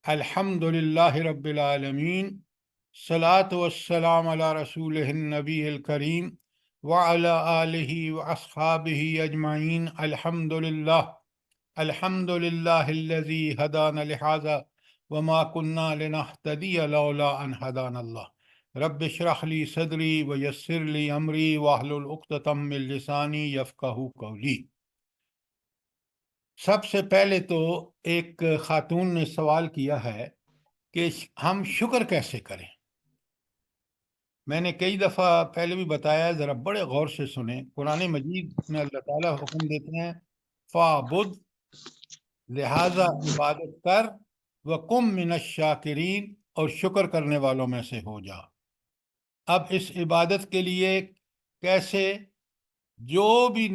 الحمد للہ رب العالمین صلاۃ والسلام علی رسول النبی الکریم وعلی آلہ واصحابہ اجمعین الحمد للہ الذی ہدانا لہذا وما كنا لنہتدی لولا ان ہدانا اللہ رب اشرح لی صدری ویسر لی امری واحلل عقدۃ من لسانی یفقہوا قولی۔ سب سے پہلے تو ایک خاتون نے سوال کیا ہے کہ ہم شکر کیسے کریں۔ میں نے کئی دفعہ پہلے بھی بتایا، ذرا بڑے غور سے سنیں۔ قرآن مجید میں اللہ تعالیٰ حکم دیتے ہیں فَاعْبُدْ، لہذا عبادت کر، وَقُم مِّنَ الشَّاکِرِین، اور شکر کرنے والوں میں سے ہو جا۔ اب اس عبادت کے لیے کیسے؟ جو بھی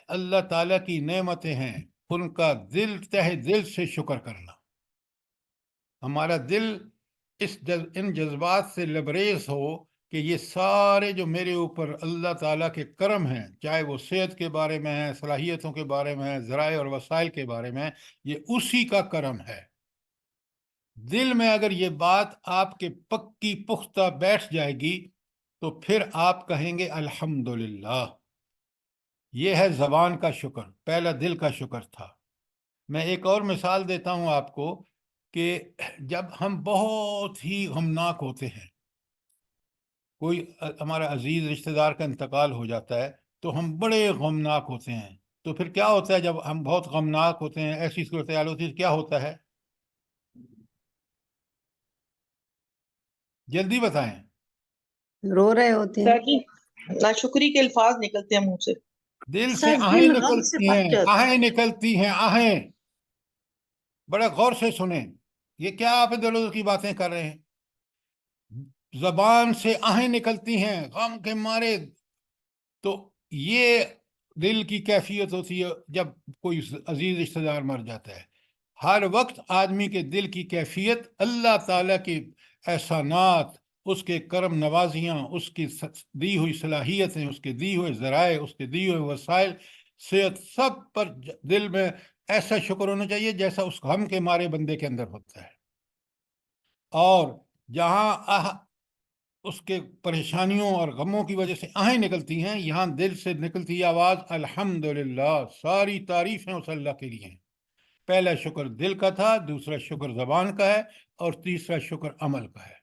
اللہ تعالیٰ کی نعمتیں ہیں ان کا تہ دل سے شکر کرنا۔ ہمارا دل ان جذبات سے لبریز ہو کہ یہ سارے جو میرے اوپر اللہ تعالیٰ کے کرم ہیں، چاہے وہ صحت کے بارے میں ہے، صلاحیتوں کے بارے میں ہے، ذرائع اور وسائل کے بارے میں، یہ اسی کا کرم ہے۔ دل میں اگر یہ بات آپ کے پکی پختہ بیٹھ جائے گی تو پھر آپ کہیں گے الحمدللہ۔ یہ ہے زبان کا شکر، پہلا دل کا شکر تھا۔ میں ایک اور مثال دیتا ہوں آپ کو کہ جب ہم بہت ہی غمناک ہوتے ہیں، کوئی ہمارا عزیز رشتہ دار کا انتقال ہو جاتا ہے تو ہم بڑے غمناک ہوتے ہیں۔ تو پھر کیا ہوتا ہے جب ہم بہت غمناک ہوتے ہیں، ایسی صورتحال ہوتی ہے، کیا ہوتا ہے؟ جلدی بتائیں۔ رو رہے ہوتے ہیں سر جی، ناشکری کے الفاظ نکلتے ہیں منہ سے، دل سے سر آہیں دل غم سے نکلتی پک ہیں، جاتا ہے۔ آہیں نکلتی ہیں، آہیں۔ بڑے غور سے سنیں، یہ کیا آپ دل و دل کی باتیں کر رہے ہیں؟ زبان سے آہیں نکلتی ہیں غم کے مارے۔ تو یہ دل کی کیفیت ہوتی ہے جب کوئی عزیز رشتہ دار مر جاتا ہے۔ ہر وقت آدمی کے دل کی کیفیت اللہ تعالیٰ کے احسانات، اس کے کرم نوازیاں، اس کی دی ہوئی صلاحیتیں، اس کے دی ہوئے ذرائع، اس کے دی ہوئے وسائل، صحت، سب پر دل میں ایسا شکر ہونا چاہیے جیسا اس غم کے مارے بندے کے اندر ہوتا ہے۔ اور جہاں اس کے پریشانیوں اور غموں کی وجہ سے آہیں نکلتی ہیں، یہاں دل سے نکلتی آواز الحمدللہ، ساری تعریفیں اس اللہ کے لیے ہیں۔ پہلا شکر دل کا تھا، دوسرا شکر زبان کا ہے، اور تیسرا شکر عمل کا ہے۔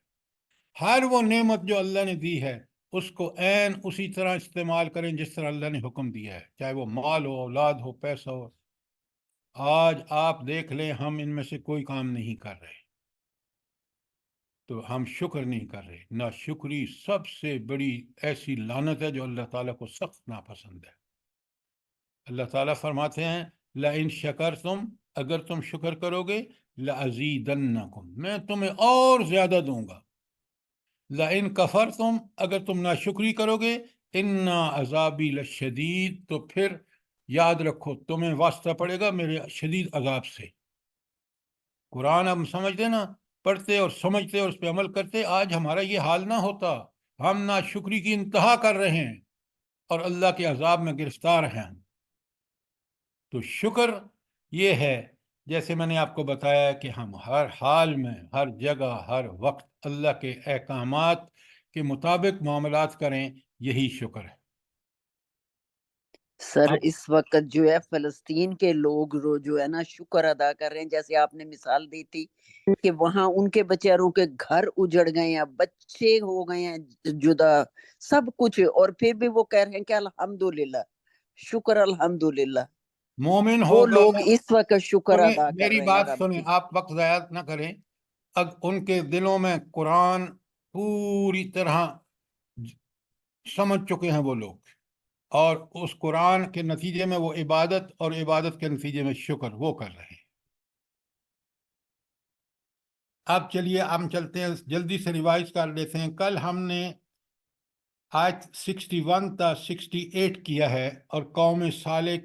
ہر وہ نعمت جو اللہ نے دی ہے اس کو عین اسی طرح استعمال کریں جس طرح اللہ نے حکم دیا ہے، چاہے وہ مال ہو، اولاد ہو، پیسہ ہو۔ آج آپ دیکھ لیں ہم ان میں سے کوئی کام نہیں کر رہے تو ہم شکر نہیں کر رہے۔ ناشکری سب سے بڑی ایسی لعنت ہے جو اللہ تعالیٰ کو سخت ناپسند ہے۔ اللہ تعالیٰ فرماتے ہیں لَإِن شَكَرْتُمْ، اگر تم شکر کرو گے، لَأَزِيدَنَّكُمْ، میں تمہیں اور زیادہ دوں گا۔ لَإِن كَفَرْتُمْ، اگر تم ناشکری کرو گے، إِنَّ عَذَابِي لَشَدِيدٌ، تو پھر یاد رکھو تمہیں واسطہ پڑے گا میرے شدید عذاب سے۔ قرآن ہم سمجھتے نا، پڑھتے اور سمجھتے اور اس پہ عمل کرتے، آج ہمارا یہ حال نہ ہوتا۔ ہم ناشکری کی انتہا کر رہے ہیں اور اللہ کے عذاب میں گرفتار ہیں۔ تو شکر یہ ہے، جیسے میں نے آپ کو بتایا کہ ہم ہر حال میں، ہر جگہ، ہر وقت اللہ کے احکامات کے مطابق معاملات کریں، یہی شکر ہے۔ سر اس وقت جو ہے فلسطین کے لوگ جو ہے نا شکر ادا کر رہے ہیں، جیسے آپ نے مثال دی تھی کہ وہاں ان کے بیچاروں کے گھر اجڑ گئے ہیں، بچے ہو گئے ہیں جدا، سب کچھ، اور پھر بھی وہ کہہ رہے ہیں کہ الحمدللہ، شکر الحمدللہ۔ مومن وہ ہوگا، لوگ اس وقت شکر ادا کر میری رہے ہیں بات رب سنیں، کی۔ آپ وقت ضائع نہ کریں۔ ان کے دلوں میں قرآن پوری طرح سمجھ چکے ہیں وہ لوگ، اور اس قرآن کے نتیجے میں وہ عبادت، اور عبادت کے نتیجے میں شکر وہ کر رہے ہیں۔ اب چلیے ہم چلتے ہیں، جلدی سے ریوائز کر لیتے ہیں۔ کل ہم نے آیت 61 تا 68 کیا ہے، اور قوم صالح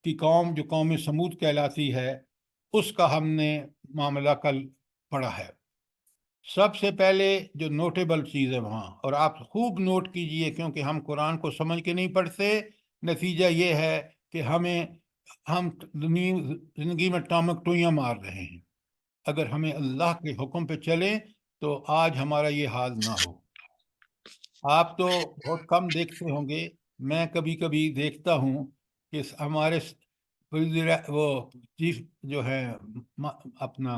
کی قوم جو قوم سمود کہلاتی ہے اس کا ہم نے معاملہ کل پڑھا ہے۔ سب سے پہلے جو نوٹیبل چیز ہے وہاں، اور آپ خوب نوٹ کیجئے کیونکہ ہم قرآن کو سمجھ کے نہیں پڑھتے، نتیجہ یہ ہے کہ ہم زندگی میں ٹامک ٹوئیاں مار رہے ہیں۔ اگر ہمیں اللہ کے حکم پہ چلیں تو آج ہمارا یہ حال نہ ہو۔ آپ تو بہت کم دیکھتے ہوں گے، میں کبھی کبھی دیکھتا ہوں کہ ہمارے وہ چیف جو ہے اپنا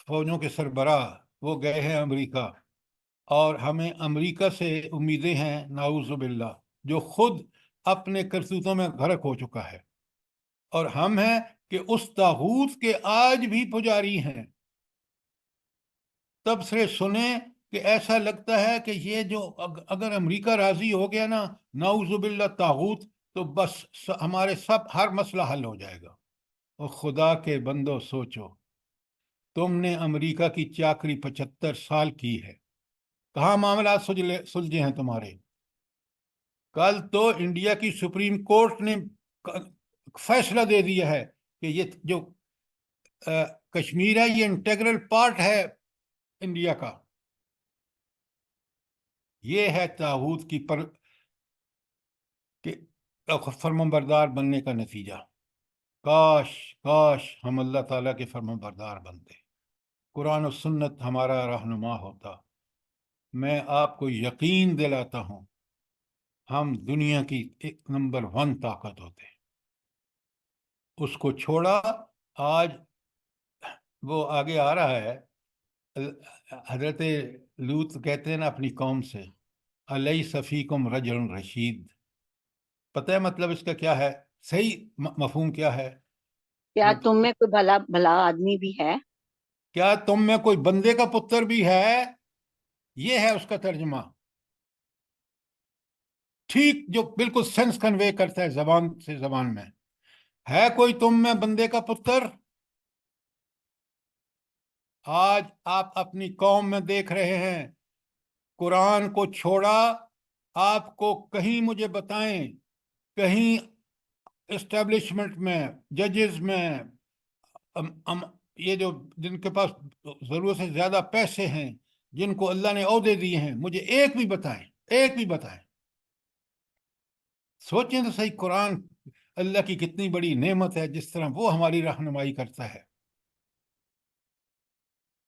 فوجوں کے سربراہ وہ گئے ہیں امریکہ، اور ہمیں امریکہ سے امیدیں ہیں نعوذ باللہ، جو خود اپنے کرتوتوں میں غرق ہو چکا ہے، اور ہم ہیں کہ اس طاغوت کے آج بھی پجاری ہیں۔ تب سے سنیں کہ ایسا لگتا ہے کہ یہ جو اگر امریکہ راضی ہو گیا نا نعوذ باللہ طاغوت، تو بس ہمارے ہر مسئلہ حل ہو جائے گا۔ اور خدا کے بندو سوچو، تم نے امریکہ کی چاکری 75 سال کی ہے، کہاں معاملات سلجھے ہیں تمہارے؟ کل تو انڈیا کی سپریم کورٹ نے فیصلہ دے دیا ہے کہ یہ جو کشمیر ہے یہ انٹیگرل پارٹ ہے انڈیا کا۔ یہ ہے طاغوت کی فرمانبردار بننے کا نتیجہ۔ کاش کاش ہم اللہ تعالیٰ کے فرمانبردار بنتے، قرآن و سنت ہمارا رہنما ہوتا۔ میں آپ کو یقین دلاتا ہوں ہم دنیا کی نمبر 1 طاقت ہوتے۔ اس کو چھوڑا، آج وہ آگے آ رہا ہے، حضرت لوط کہتے ہیں نا اپنی قوم سے، الیس فیکم رجل رشید۔ پتہ ہے مطلب اس کا کیا ہے؟ صحیح مفہوم کیا ہے؟ کیا تم میں کوئی بھلا آدمی بھی ہے؟ کیا تم میں کوئی بندے کا پتر بھی ہے؟ یہ ہے اس کا ترجمہ، ٹھیک جو بالکل سینس کنوے کرتا ہے زبان سے زبان میں۔ ہے کوئی تم میں بندے کا پتر؟ آج آپ اپنی قوم میں دیکھ رہے ہیں، قرآن کو چھوڑا، آپ کو کہیں مجھے بتائیں، کہیں اسٹیبلشمنٹ میں، ججز میں، یہ جو جن کے پاس ضرورت سے زیادہ پیسے ہیں، جن کو اللہ نے عہدے دیے ہیں، مجھے ایک بھی بتائیں، ایک بھی بتائیں۔ سوچیں تو صحیح، قرآن اللہ کی کتنی بڑی نعمت ہے، جس طرح وہ ہماری رہنمائی کرتا ہے۔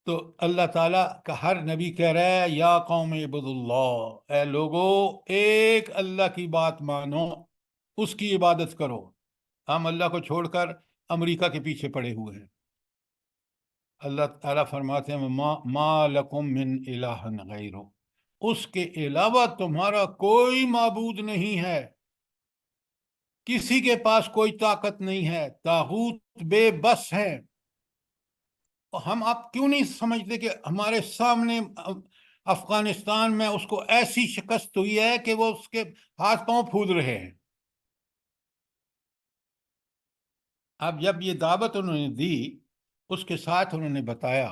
تو اللہ تعالیٰ کا ہر نبی کہہ رہا ہے یا قوم عبد اللہ، اے لوگو ایک اللہ کی بات مانو، اس کی عبادت کرو۔ ہم اللہ کو چھوڑ کر امریکہ کے پیچھے پڑے ہوئے ہیں۔ اللہ تعالیٰ فرماتے ہیں ما لکم من الہ غیرہ، اس کے علاوہ تمہارا کوئی معبود نہیں ہے، کسی کے پاس کوئی طاقت نہیں ہے، طاغوت بے بس ہے۔ ہم آپ کیوں نہیں سمجھتے کہ ہمارے سامنے افغانستان میں اس کو ایسی شکست ہوئی ہے کہ وہ اس کے ہاتھ پاؤں پھود رہے ہیں۔ اب جب یہ دعوت انہوں نے دی، اس کے ساتھ انہوں نے بتایا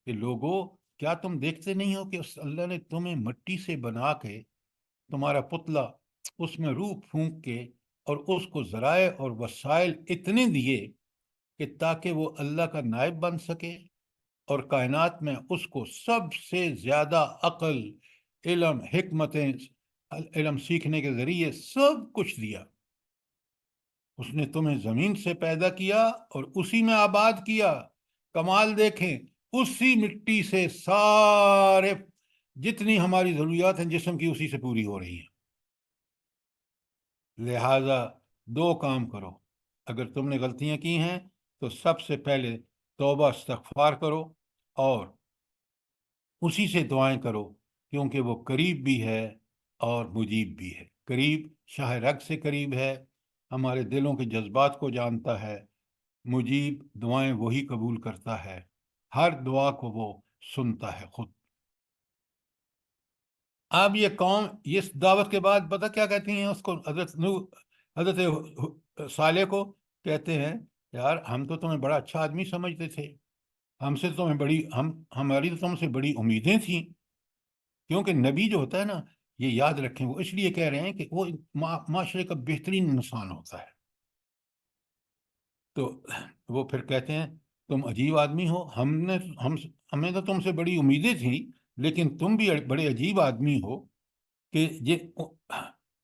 کہ لوگوں، کیا تم دیکھتے نہیں ہو کہ اللہ نے تمہیں مٹی سے بنا کے تمہارا پتلا، اس میں روح پھونک کے، اور اس کو ذرائع اور وسائل اتنے دیے کہ تاکہ وہ اللہ کا نائب بن سکے، اور کائنات میں اس کو سب سے زیادہ عقل، علم، حکمتیں، علم سیکھنے کے ذریعے سب کچھ دیا۔ اس نے تمہیں زمین سے پیدا کیا اور اسی میں آباد کیا۔ کمال دیکھیں، اسی مٹی سے سارے جتنی ہماری ضروریات ہیں جسم کی اسی سے پوری ہو رہی ہیں۔ لہذا 2 کام کرو، اگر تم نے غلطیاں کی ہیں تو سب سے پہلے توبہ استغفار کرو، اور اسی سے دعائیں کرو، کیونکہ وہ قریب بھی ہے اور مجیب بھی ہے۔ قریب شاہ رگ سے قریب ہے، ہمارے دلوں کے جذبات کو جانتا ہے۔ مجیب دعائیں وہی قبول کرتا ہے، ہر دعا کو وہ سنتا ہے خود۔ اب یہ قوم اس دعوت کے بعد پتہ کیا کہتی ہیں اس کو؟ حضرت صالح کو کہتے ہیں، یار ہم تو تمہیں بڑا اچھا آدمی سمجھتے تھے، ہماری تو تم سے بڑی امیدیں تھیں، کیونکہ نبی جو ہوتا ہے نا، یہ یاد رکھیں، وہ اس لیے کہہ رہے ہیں کہ وہ معاشرے کا بہترین انسان ہوتا ہے۔ تو وہ پھر کہتے ہیں تم عجیب آدمی ہو، ہمیں تو تم سے بڑی امیدیں تھیں، لیکن تم بھی بڑے عجیب آدمی ہو کہ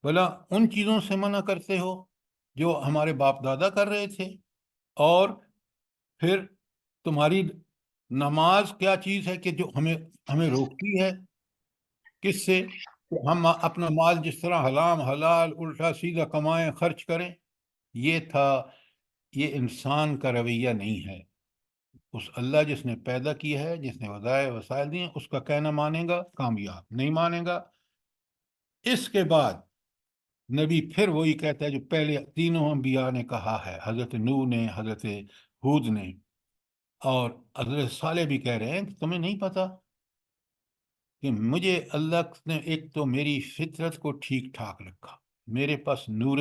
بھلا ان چیزوں سے منع کرتے ہو جو ہمارے باپ دادا کر رہے تھے، اور پھر تمہاری نماز کیا چیز ہے کہ جو ہمیں روکتی ہے کس سے؟ کہ ہم اپنا مال جس طرح حرام حلال الٹا سیدھا کمائیں خرچ کریں. یہ انسان کا رویہ نہیں ہے. اس اللہ جس نے پیدا کیا ہے، جس نے وسائل دیے، اس کا کہنا مانے گا کامیاب، نہیں مانے گا. اس کے بعد نبی پھر وہی کہتا ہے جو پہلے تینوں انبیاء نے کہا ہے، حضرت نوح نے، حضرت ہود نے اور حضرت صالح بھی کہہ رہے ہیں کہ تمہیں نہیں پتا کہ مجھے اللہ نے ایک تو میری فطرت کو ٹھیک ٹھاک رکھا، میرے پاس نور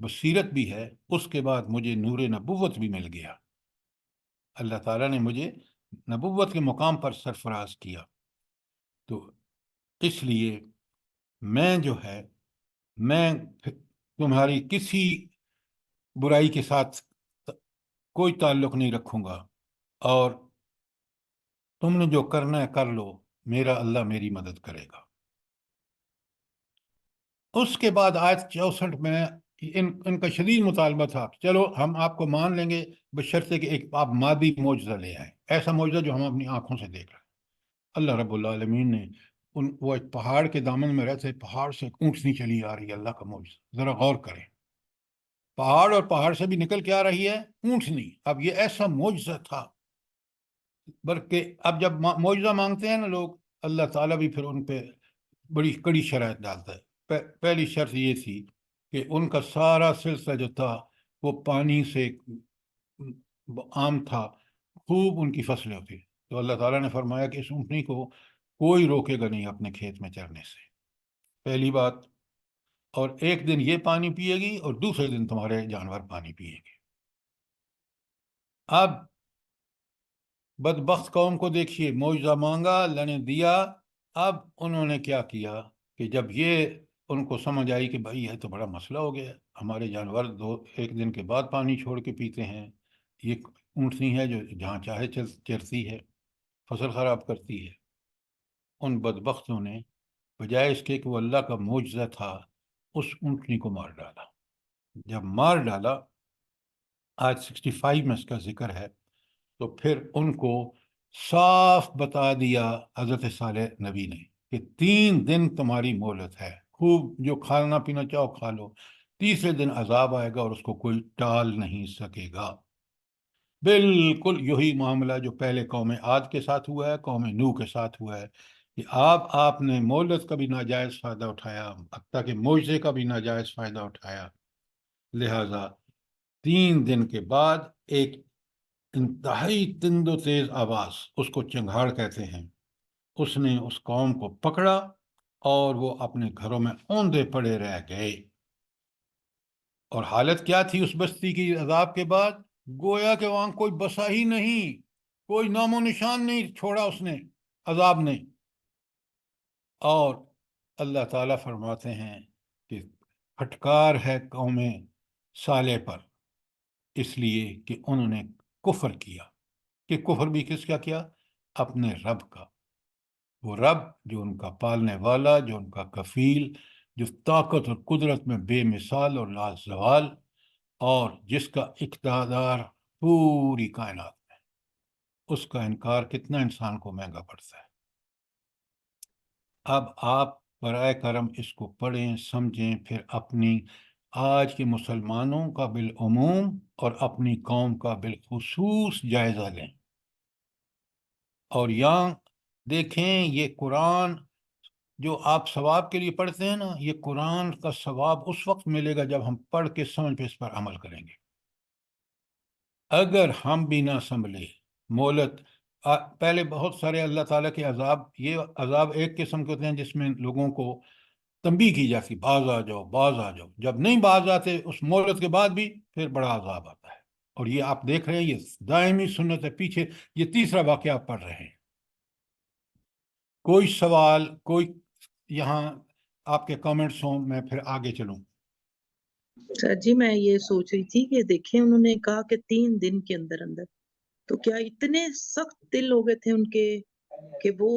بصیرت بھی ہے، اس کے بعد مجھے نور نبوت بھی مل گیا. اللہ تعالیٰ نے مجھے نبوت کے مقام پر سرفراز کیا. تو اس لیے میں جو ہے میں تمہاری کسی برائی کے ساتھ کوئی تعلق نہیں رکھوں گا، اور تم نے جو کرنا ہے کر لو، میرا اللہ میری مدد کرے گا. اس کے بعد آیت 64 میں ان کا شدید مطالبہ تھا، چلو ہم آپ کو مان لیں گے بشرطے کہ ایک آپ مادی معجزہ لے آئیں، ایسا معجزہ جو ہم اپنی آنکھوں سے دیکھ رہے ہیں. اللہ رب العالمین نے وہ ایک پہاڑ کے دامن میں رہتے، پہاڑ سے ایک اونٹنی چلی آ رہی ہے، اللہ کا معجزہ. ذرا غور کریں، پہاڑ اور پہاڑ سے بھی نکل کے آ رہی ہے اونٹنی. اب یہ ایسا معجزہ تھا، بلکہ اب جب معجزہ مانگتے ہیں نا لوگ، اللہ تعالیٰ بھی پھر ان پہ بڑی کڑی شرائط ڈالتا ہے. پہلی شرط یہ تھی کہ ان کا سارا سلسلہ جو تھا وہ پانی سے عام تھا، خوب ان کی فصلیں ہوتی. تو اللہ تعالیٰ نے فرمایا کہ اس اونٹنی کو کوئی روکے گا نہیں اپنے کھیت میں چرنے سے، پہلی بات. اور ایک دن یہ پانی پیے گی اور دوسرے دن تمہارے جانور پانی پیے گے. اب بدبخت قوم کو دیکھیے، معجزہ مانگا، اللہ نے دیا. اب انہوں نے کیا کیا کہ جب یہ ان کو سمجھ آئی کہ بھائی یہ تو بڑا مسئلہ ہو گیا، ہمارے جانور ایک دن کے بعد پانی چھوڑ کے پیتے ہیں، یہ اونٹنی ہے جو جہاں چاہے چرتی ہے، فصل خراب کرتی ہے. ان بدبختوں نے بجائے اس کے کہ وہ اللہ کا معجزہ تھا، اس اونٹنی کو مار ڈالا. جب مار ڈالا، آج 65 میں اس کا ذکر ہے، تو پھر ان کو صاف بتا دیا حضرت صالح نبی نے کہ 3 دن تمہاری مہلت ہے، خوب جو کھانا پینا چاہو کھا لو، تیسرے دن عذاب آئے گا اور اس کو کوئی ٹال نہیں سکے گا. بالکل یہی معاملہ جو پہلے قوم عاد کے ساتھ ہوا ہے، قوم نوح کے ساتھ ہوا ہے، کہ آپ نے مہلت کا بھی ناجائز فائدہ اٹھایا، حتیٰ کہ معجزے کا بھی ناجائز فائدہ اٹھایا. لہذا 3 دن کے بعد ایک انتہائی تند و تیز آواز، اس کو چنگھاڑ کہتے ہیں، اس نے اس قوم کو پکڑا اور وہ اپنے گھروں میں اوندے پڑے رہ گئے. اور حالت کیا تھی اس بستی کی عذاب کے بعد؟ گویا کہ وہاں کوئی بسا ہی نہیں، کوئی نام و نشان نہیں چھوڑا اس نے عذاب نے. اور اللہ تعالیٰ فرماتے ہیں کہ پھٹکار ہے قوم صالح پر، اس لیے کہ انہوں نے کفر کیا. کہ کفر بھی کس کا کیا؟ اپنے رب کا. وہ رب جو ان کا پالنے والا، جو ان کا کفیل، جو طاقت اور قدرت میں بے مثال اور لازوال، اور جس کا اقتدار پوری کائنات میں، اس کا انکار کتنا انسان کو مہنگا پڑتا ہے. اب آپ برائے کرم اس کو پڑھیں، سمجھیں، پھر اپنی آج کے مسلمانوں کا بالعموم اور اپنی قوم کا بالخصوص جائزہ لیں. اور یہاں دیکھیں، یہ قرآن جو آپ ثواب کے لیے پڑھتے ہیں نا، یہ قرآن کا ثواب اس وقت ملے گا جب ہم پڑھ کے سمجھ پہ اس پر عمل کریں گے. اگر ہم بھی نہ سنبھلے، مہلت پہلے بہت سارے اللہ تعالیٰ کے عذاب، یہ عذاب ایک قسم کے ہوتے ہیں جس میں لوگوں کو تنبیہ کی جاتی، باز آ جاؤ باز آ جاؤ. جب نہیں باز آتے اس مہلت کے بعد بھی، پھر بڑا عذاب آتا ہے. اور یہ آپ دیکھ رہے ہیں، یہ دائمی سنت ہے. پیچھے یہ تیسرا واقعہ آپ پڑھ رہے ہیں. کوئی سوال، کوئی یہاں آپ کے کامنٹس ہوں، میں پھر آگے چلوں. سر جی میں یہ سوچ رہی تھی کہ دیکھیں انہوں نے کہا کہ 3 دن کے اندر اندر، تو کیا اتنے سخت دل ہو گئے تھے ان کے کہ وہ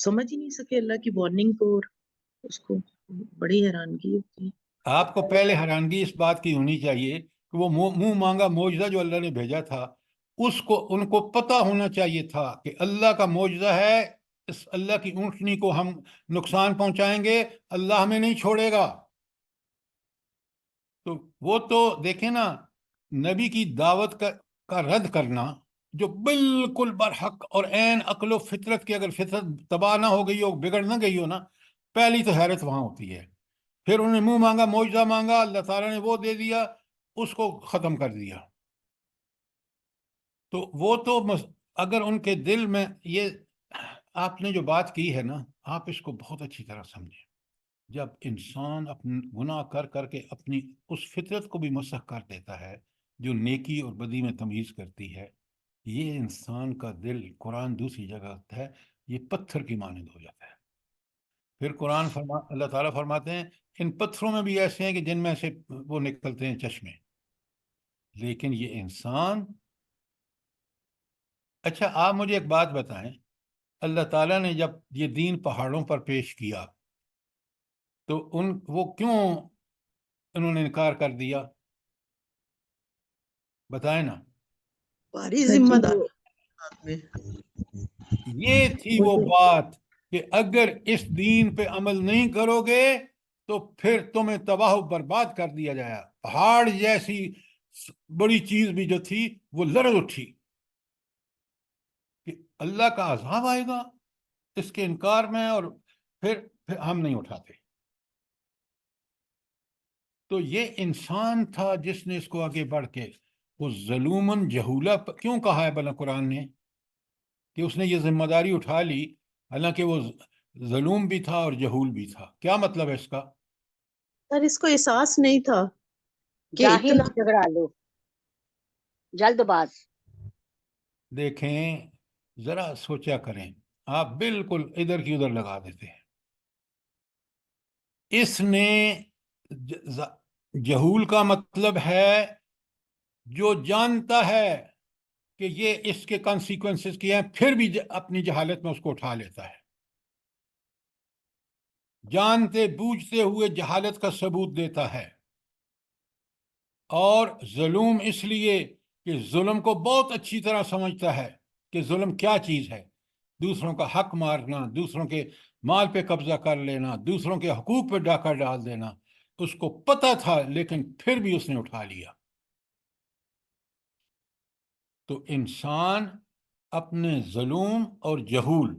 سمجھ ہی نہیں سکے اللہ کی وارننگ کو، اور اس کو بڑی حیرانگی ہوتی ہے. آپ کو پہلے حیرانگی اس بات کی ہونی چاہیے کہ وہ منہ مانگا معجزہ جو اللہ نے بھیجا تھا، اس کو ان کو پتہ ہونا چاہیے تھا کہ اللہ کا معجزہ ہے، اس اللہ کی اونٹنی کو ہم نقصان پہنچائیں گے، اللہ ہمیں نہیں چھوڑے گا۔ تو وہ تو دیکھیں نا، نبی کی دعوت کا رد کرنا، جو بالکل برحق اور عین عقل و فطرت کی، اگر فطرت تباہ نہ ہو گئی ہو، بگڑ نہ گئی ہو نا، پہلی تو حیرت وہاں ہوتی ہے۔ پھر انہوں نے منہ مانگا، معجزہ مانگا، اللہ تعالیٰ نے وہ دے دیا، اس کو ختم کر دیا۔ تو وہ تو اگر ان کے دل میں یہ آپ نے جو بات کی ہے نا، آپ اس کو بہت اچھی طرح سمجھیں۔ جب انسان اپنے گناہ کر کر کے اپنی اس فطرت کو بھی مسخ کر دیتا ہے جو نیکی اور بدی میں تمیز کرتی ہے، یہ انسان کا دل، قرآن دوسری جگہ ہے، یہ پتھر کی مانند ہو جاتا ہے۔ پھر قرآن اللہ تعالیٰ فرماتے ہیں ان پتھروں میں بھی ایسے ہیں کہ جن میں سے وہ نکلتے ہیں چشمے۔ لیکن یہ انسان، اچھا آپ مجھے ایک بات بتائیں، اللہ تعالیٰ نے جب یہ دین پہاڑوں پر پیش کیا تو وہ کیوں انہوں نے انکار کر دیا؟ بتائیں نا۔ بھاری ذمہ دار میں یہ تھی وہ بات کہ اگر اس دین پہ عمل نہیں کرو گے تو پھر تمہیں تباہ و برباد کر دیا جائے۔ پہاڑ جیسی بڑی چیز بھی جو تھی وہ لرز اٹھی کہ اللہ کا عذاب آئے گا اس کے انکار میں، اور پھر ہم نہیں اٹھاتے۔ تو یہ انسان تھا جس نے اس کو آگے بڑھ کے وہ ظلومن جہولہ کیوں کہا ہے بلا قرآن نے کہ اس نے یہ ذمہ داری اٹھا لی، حالانکہ وہ ظلوم بھی تھا اور جہول بھی تھا؟ کیا مطلب ہے اس کا؟ سر اس کو احساس نہیں تھا کہ جاہل اتنا جھگڑا لو، جلد باز۔ دیکھیں ذرا سوچا کریں، آپ بالکل ادھر کی ادھر لگا دیتے ہیں۔ اس نے جہول کا مطلب ہے جو جانتا ہے کہ یہ اس کے کانسیکوینسز کیا ہیں، پھر بھی اپنی جہالت میں اس کو اٹھا لیتا ہے، جانتے بوجھتے ہوئے جہالت کا ثبوت دیتا ہے۔ اور ظلم اس لیے کہ ظلم کو بہت اچھی طرح سمجھتا ہے کہ ظلم کیا چیز ہے، دوسروں کا حق مارنا، دوسروں کے مال پہ قبضہ کر لینا، دوسروں کے حقوق پہ ڈاکہ ڈال دینا، اس کو پتہ تھا لیکن پھر بھی اس نے اٹھا لیا۔ تو انسان اپنے ظلم اور جہول،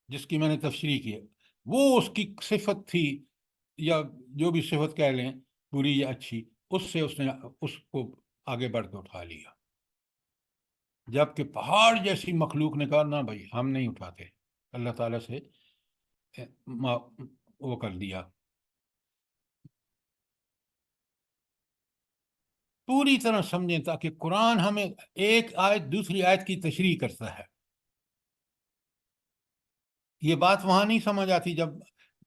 جس کی میں نے تفسیر کی ہے، وہ اس کی صفت تھی، یا جو بھی صفت کہہ لیں، بری یا اچھی، اس نے اس کو آگے بڑھ کے اٹھا لیا۔ جبکہ پہاڑ جیسی مخلوق نے کہا نہ بھائی ہم نہیں اٹھاتے، اللہ تعالیٰ سے وہ کر دیا۔ پوری طرح سمجھیں تاکہ قرآن ہمیں ایک آیت دوسری آیت کی تشریح کرتا ہے۔ یہ بات وہاں نہیں سمجھ آتی جب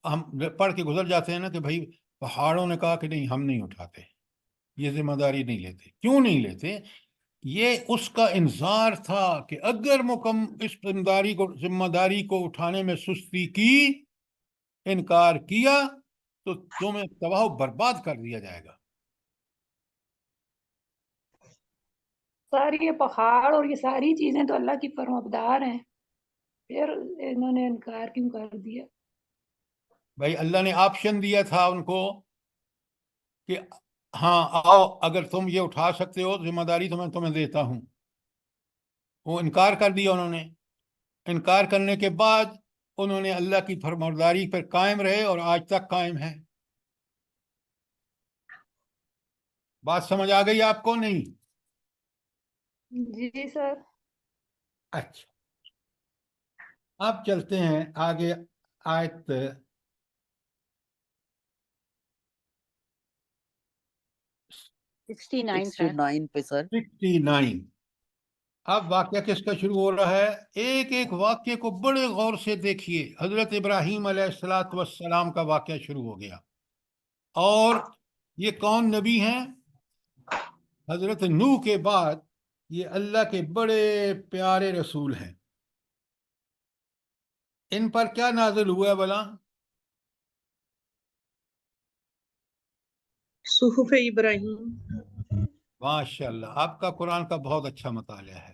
ہم پڑھ کے گزر جاتے ہیں نا کہ بھائی پہاڑوں نے کہا کہ نہیں ہم نہیں اٹھاتے، یہ ذمہ داری نہیں لیتے۔ کیوں نہیں لیتے؟ یہ اس کا انذار تھا کہ اگر اس ذمہ داری کو اٹھانے میں سستی کی، انکار کیا، تو تمہیں تباہ و برباد کر دیا جائے گا۔ سر یہ پہاڑ اور یہ ساری چیزیں تو اللہ کی فرمانبردار ہیں، پھر انہوں نے انکار کیوں کر دیا؟ بھائی اللہ نے آپشن دیا تھا ان کو کہ ہاں آؤ، اگر تم یہ اٹھا سکتے ہو ذمہ داری تو میں تمہیں دیتا ہوں۔ وہ انکار کر دیا انہوں نے۔ انکار کرنے کے بعد انہوں نے اللہ کی فرمانبرداری پر قائم رہے اور آج تک قائم ہے۔ بات سمجھ آ گئی آپ کو؟ نہیں؟ جی سر۔ اچھا، اب چلتے ہیں آگے آیت 69 سر۔ 69 پہ سر۔ 69۔ اب واقعہ کس کا شروع ہو رہا ہے؟ ایک ایک واقعے کو بڑے غور سے دیکھیے۔ حضرت ابراہیم علیہ السلام کا واقعہ شروع ہو گیا، اور یہ کون نبی ہیں؟ حضرت نوح کے بعد یہ اللہ کے بڑے پیارے رسول ہیں۔ ان پر کیا نازل ہوا ہے بلا؟ صحف ابراہیم۔ ماشاء اللہ، آپ کا قرآن کا بہت اچھا مطالعہ ہے۔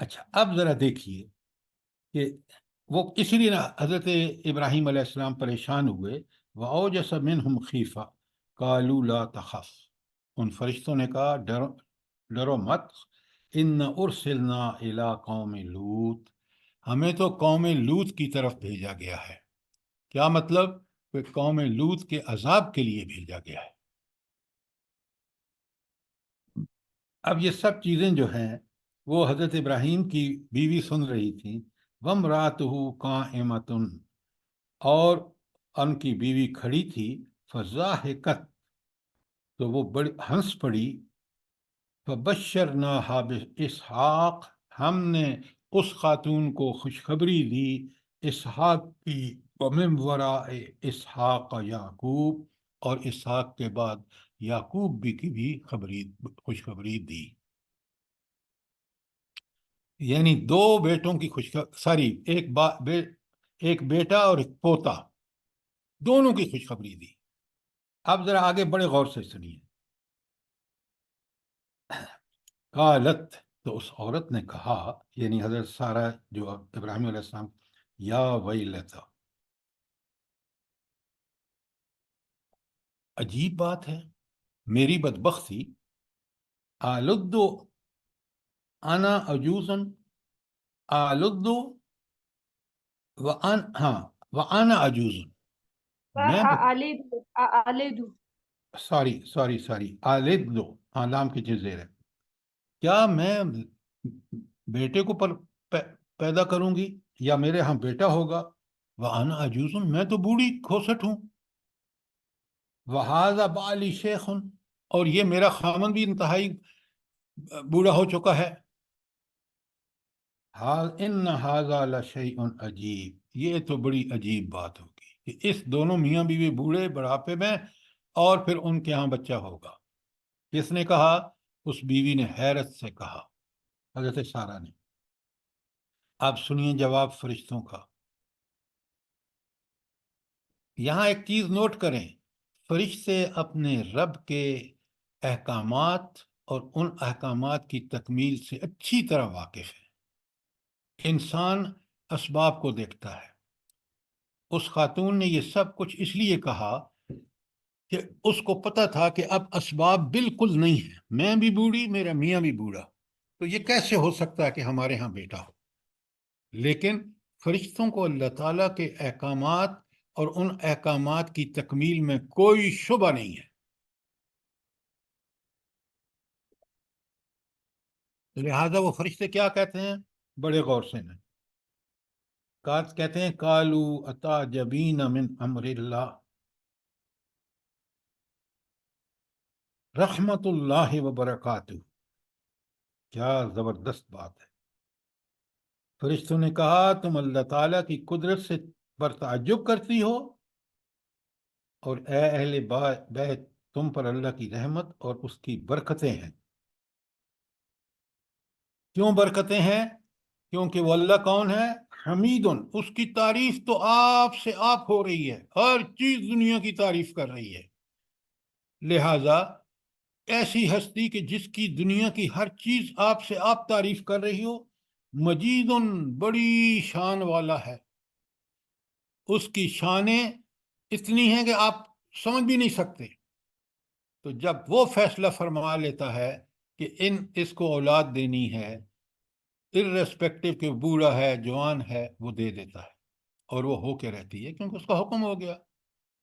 اچھا اب ذرا دیکھیے کہ وہ اسی لیے حضرت ابراہیم علیہ السلام پریشان ہوئے، وَأَوْجَسَ مِنْهُمْ خِیفَةً قَالُوا لَا تَخَفْ، ان فرشتوں نے کہا ڈرو مت، ان ارسلنا الی قوم لوط، ہمیں تو قوم لوط کی طرف بھیجا گیا ہے۔ کیا مطلب؟ کہ قوم لوط کے عذاب کے لیے بھیجا گیا ہے۔ اب یہ سب چیزیں جو ہیں وہ حضرت ابراہیم کی بیوی سن رہی تھیں، وَامْرَأَتُهُ قَائِمَةٌ، اور ان کی بیوی کھڑی تھی، فضاحکت، تو وہ بڑی ہنس پڑی، فبشرناها باسحاق، ہم نے اس خاتون کو خوشخبری دی اسحاق کی، ومن وراء اسحاق یعقوب، اور اسحاق کے بعد یعقوب کی بھی خوشخبری دی، یعنی دو بیٹوں کی خوشخبری، ایک بیٹا اور ایک پوتا، دونوں کی خوشخبری دی۔ اب ذرا آگے بڑے غور سے سنیے۔ قالت، تو اس عورت نے کہا، یعنی حضرت سارہ جو ابراہیم علیہ السلام، یا ویلتا، عجیب بات ہے، میری بدبختی، آلدو انا عجوزن، آلدو وانا عجوزن، میں آلیدو سوری آلدو، لام کی چیز زیر ہے، کیا میں بیٹے کو پیدا کروں گی یا میرے ہاں بیٹا ہوگا؟ وانا عجوزن، میں تو بوڑھی کھوسٹ ہوں، وہذا بالی شیخ، اور یہ میرا خامن بھی انتہائی بوڑھا ہو چکا ہے۔ ان ھذا لشیء عجیب، یہ تو بڑی عجیب بات ہوگی کہ اس دونوں میاں بیوی بوڑھے بڑھاپے میں اور پھر ان کے ہاں بچہ ہوگا۔ کس نے کہا؟ اس بیوی نے حیرت سے کہا، حضرت سارہ نے۔ آپ سنیے جواب فرشتوں کا۔ یہاں ایک چیز نوٹ کریں، فرشتے اپنے رب کے احکامات اور ان احکامات کی تکمیل سے اچھی طرح واقف ہیں۔ انسان اسباب کو دیکھتا ہے، اس خاتون نے یہ سب کچھ اس لیے کہا کہ اس کو پتہ تھا کہ اب اسباب بالکل نہیں ہیں، میں بھی بوڑھی، میرا میاں بھی بوڑھا، تو یہ کیسے ہو سکتا ہے کہ ہمارے ہاں بیٹا ہو؟ لیکن فرشتوں کو اللہ تعالیٰ کے احکامات اور ان احکامات کی تکمیل میں کوئی شبہ نہیں ہے، لہذا وہ فرشتے کیا کہتے ہیں؟ بڑے غور سے ہیں، کہتے ہیں قالو اتعجبین من امر اللہ، رحمت اللہ وبرکاتہ، کیا زبردست بات ہے۔ فرشتوں نے کہا تم اللہ تعالیٰ کی قدرت سے پر تعجب کرتی ہو، اور اے اہل بیت تم پر اللہ کی رحمت اور اس کی برکتیں ہیں۔ کیوں برکتیں ہیں؟ کیونکہ وہ اللہ کون ہے؟ حمید، اس کی تعریف تو آپ سے آپ ہو رہی ہے، ہر چیز دنیا کی تعریف کر رہی ہے، لہذا ایسی ہستی کہ جس کی دنیا کی ہر چیز آپ سے آپ تعریف کر رہی ہو، مجید، بڑی شان والا ہے، اس کی شانیں اتنی ہیں کہ آپ سمجھ بھی نہیں سکتے۔ تو جب وہ فیصلہ فرما لیتا ہے کہ اس کو اولاد دینی ہے، ارریسپیکٹو کہ بوڑھا ہے جوان ہے، وہ دے دیتا ہے، اور وہ ہو کے رہتی ہے، کیونکہ اس کا حکم ہو گیا،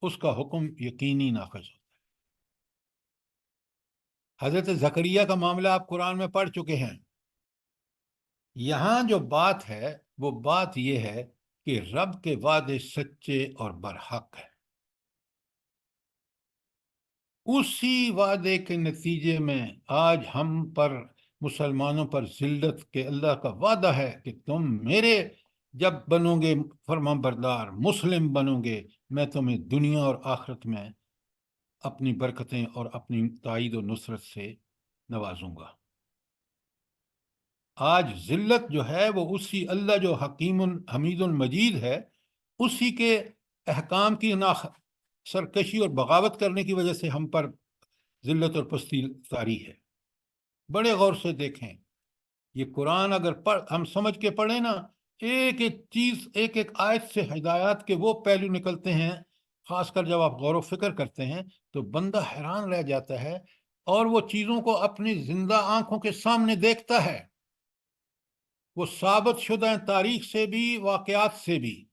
اس کا حکم یقینی نافذ ہوتا ہے۔ حضرت زکریا کا معاملہ آپ قرآن میں پڑھ چکے ہیں۔ یہاں جو بات ہے وہ بات یہ ہے کہ رب کے وعدے سچے اور برحق ہیں، اسی وعدے کے نتیجے میں آج ہم پر، مسلمانوں پر ذلت کے اللہ کا وعدہ ہے کہ تم میرے جب بنو گے فرمان بردار، مسلم بنو گے، میں تمہیں دنیا اور آخرت میں اپنی برکتیں اور اپنی تائید و نصرت سے نوازوں گا۔ آج ذلت جو ہے وہ اسی اللہ جو حکیم حمید المجید ہے، اسی کے احکام کی سرکشی اور بغاوت کرنے کی وجہ سے ہم پر ذلت اور پستی طاری ہے۔ بڑے غور سے دیکھیں، یہ قرآن اگر ہم سمجھ کے پڑھیں نا، ایک ایک چیز، ایک ایک آیت سے ہدایات کے وہ پہلو نکلتے ہیں، خاص کر جب آپ غور و فکر کرتے ہیں تو بندہ حیران رہ جاتا ہے، اور وہ چیزوں کو اپنی زندہ آنکھوں کے سامنے دیکھتا ہے، وہ ثابت شدہ ہیں تاریخ سے بھی، واقعات سے بھی۔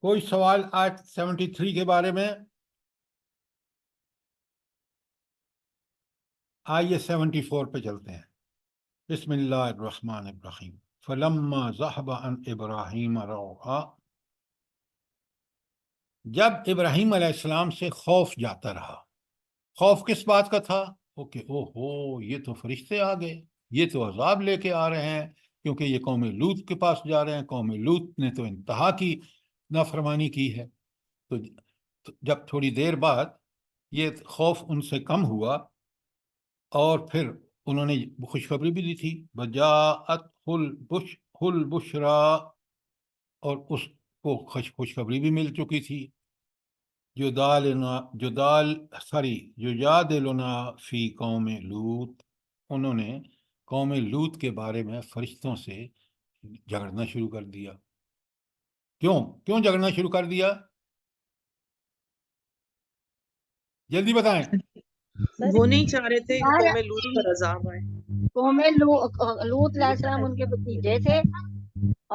کوئی سوال آیت 73 کے بارے میں؟ آئیے 74 پہ چلتے ہیں۔ بسم اللہ الرحمن الرحیم۔ فلما ذهب عن ابراہیم روعا، جب ابراہیم علیہ السلام سے خوف جاتا رہا۔ خوف کس بات کا تھا؟ کہ او ہو، یہ تو فرشتے آ گئے، یہ تو عذاب لے کے آ رہے ہیں، کیونکہ یہ قوم لوط کے پاس جا رہے ہیں، قوم لوط نے تو انتہا کی نافرمانی کی ہے۔ تو جب تھوڑی دیر بعد یہ خوف ان سے کم ہوا، اور پھر انہوں نے خوشخبری بھی دی تھی، بجاءت البشرا، اور اس کو خوشخبری بھی مل چکی تھی، یجادلنا فی قوم لوط، انہوں نے قوم لوط کے بارے میں فرشتوں سے جھگڑنا شروع کر دیا۔ کیوں جھگڑنا شروع کر دیا؟ جلدی بتائیں۔ وہ نہیں چاہ رہے تھے کہ سر، قوم لوط پر عذاب آئے۔ قوم لوط علیہ السلام ان کے بھتیجے تھے،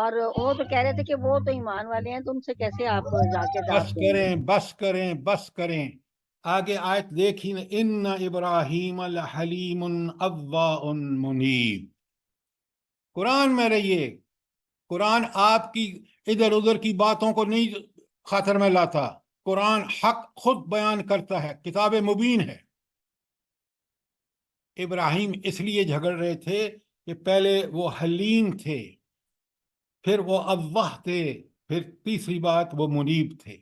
اور وہ تو کہہ رہے تھے کہ وہ تو ایمان والے ہیں، تو ان سے کیسے آپ جا کے بس عذاب دیں گے؟ بس کریں۔ آگے آیت دیکھیں، ان ابراہیم لحلیم اواء منیب۔ قرآن میں رہیے، قرآن آپ کی ادھر ادھر کی باتوں کو نہیں خاطر میں لاتا، قرآن حق خود بیان کرتا ہے، کتاب مبین ہے۔ ابراہیم اس لیے جھگڑ رہے تھے کہ پہلے وہ حلیم تھے، پھر وہ اواہ تھے، پھر تیسری بات وہ منیب تھے۔